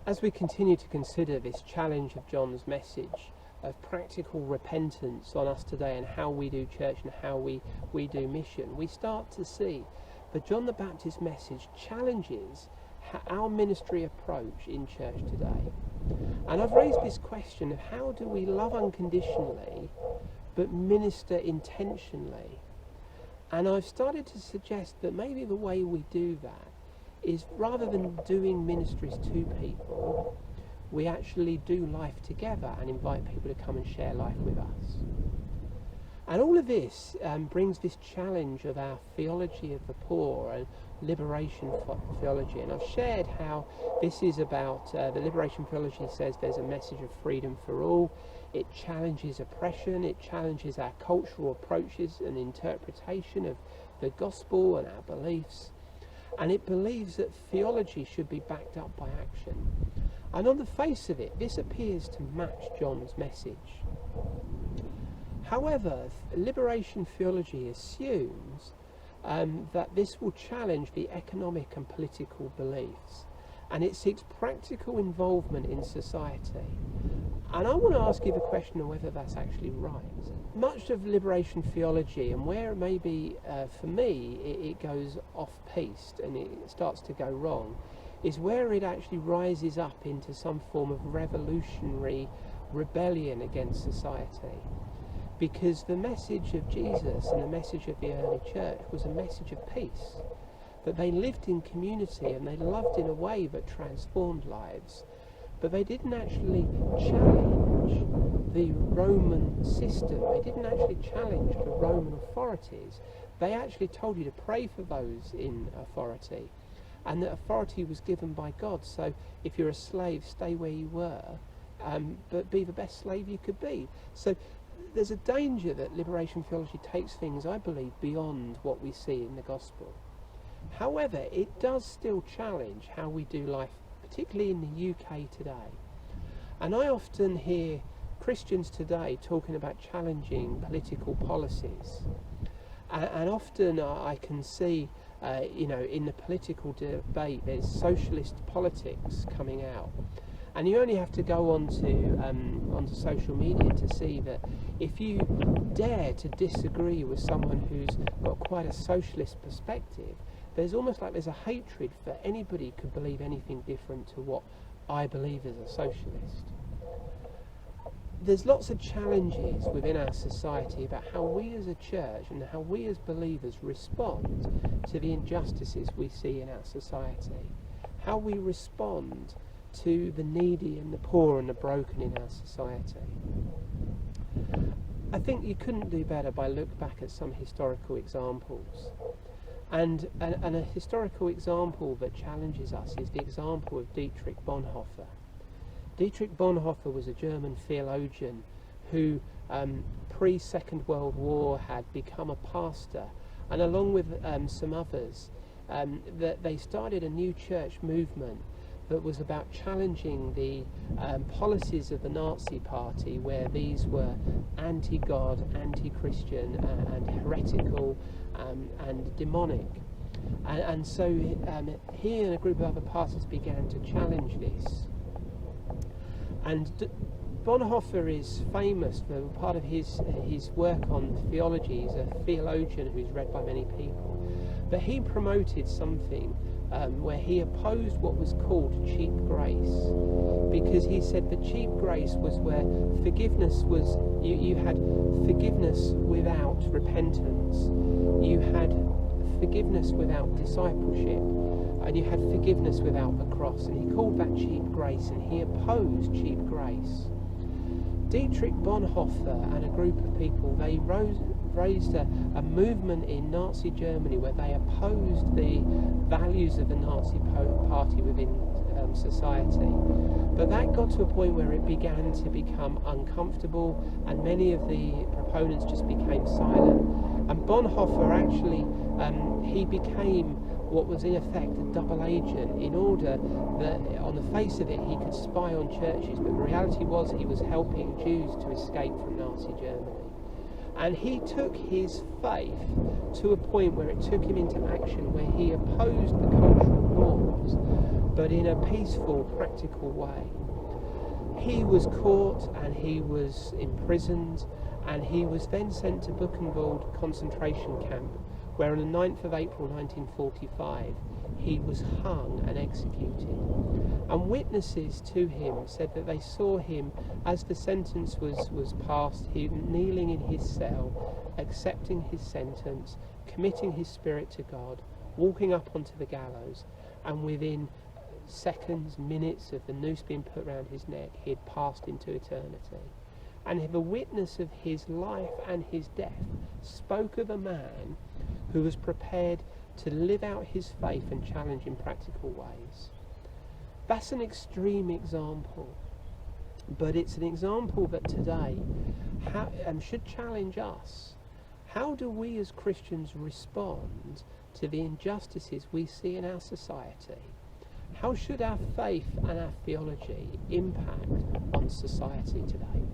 As we continue to consider this challenge of John's message of practical repentance on us today and how we do church and how we do mission, we start to see that John the Baptist's message challenges our ministry approach in church today. And I've raised this question of how do we love unconditionally but minister intentionally? And I've started to suggest that maybe the way we do that is, rather than doing ministries to people, we actually do life together and invite people to come and share life with us. And all of this brings this challenge of our theology of the poor and liberation theology. And I've shared how this is about, the liberation theology says there's a message of freedom for all. It challenges oppression, it challenges our cultural approaches and interpretation of the gospel and our beliefs. And it believes that theology should be backed up by action. And on the face of it, this appears to match John's message. However, liberation theology assumes that this will challenge the economic and political beliefs, and it seeks practical involvement in society. And I want to ask you the question of whether that's actually right. Much of liberation theology, and where maybe for me it goes off-piste and it starts to go wrong, is where it actually rises up into some form of revolutionary rebellion against society. Because the message of Jesus and the message of the early church was a message of peace, that they lived in community and they loved in a way that transformed lives, but they didn't actually challenge the Roman system. They didn't actually challenge the Roman authorities. They actually told you to pray for those in authority, and that authority was given by God. So if you're a slave, stay where you were, but be the best slave you could be. So there's a danger that liberation theology takes things, I believe, beyond what we see in the gospel. However, it does still challenge how we do life, particularly in the UK today. And I often hear Christians today talking about challenging political policies. And often I can see, in the political debate, there's socialist politics coming out. And you only have to go onto social media to see that if you dare to disagree with someone who's got quite a socialist perspective, there's almost like there's a hatred for anybody who could believe anything different to what I believe as a socialist. There's lots of challenges within our society about how we as a church and how we as believers respond to the injustices we see in our society, how we respond to the needy and the poor and the broken in our society. I think you couldn't do better by look back at some historical examples. And a historical example that challenges us is the example of Dietrich Bonhoeffer. Dietrich Bonhoeffer was a German theologian who, pre-Second World War, had become a pastor, and along with some others, that they started a new church movement that was about challenging the policies of the Nazi Party, where these were anti-God, anti-Christian, and heretical and demonic. And so he and a group of other pastors began to challenge this. And Bonhoeffer is famous for part of his work on theology. He's a theologian who's read by many people. But he promoted something where he opposed what was called cheap grace, because he said that cheap grace was where forgiveness was, you had forgiveness without repentance, you had forgiveness without discipleship, and you had forgiveness without the cross, and he called that cheap grace, and he opposed cheap grace. Dietrich Bonhoeffer and a group of people, they raised a movement in Nazi Germany where they opposed the values of the Nazi party within society. But that got to a point where it began to become uncomfortable, and many of the proponents just became silent. And Bonhoeffer actually, he became what was in effect a double agent, in order that on the face of it he could spy on churches, but the reality was he was helping Jews to escape from Nazi Germany. And he took his faith to a point where it took him into action, where he opposed the cultural norms but in a peaceful, practical way. He was caught and he was imprisoned, and he was then sent to Buchenwald concentration camp, where on the 9th of April 1945 he was hung and executed. And witnesses to him said that they saw him, as the sentence was passed, him kneeling in his cell, accepting his sentence, committing his spirit to God, walking up onto the gallows, and within seconds, minutes of the noose being put around his neck, he had passed into eternity. And the witness of his life and his death spoke of a man who was prepared to live out his faith and challenge in practical ways. That's an extreme example, but it's an example that today should challenge us. How do we as Christians respond to the injustices we see in our society? How should our faith and our theology impact on society today?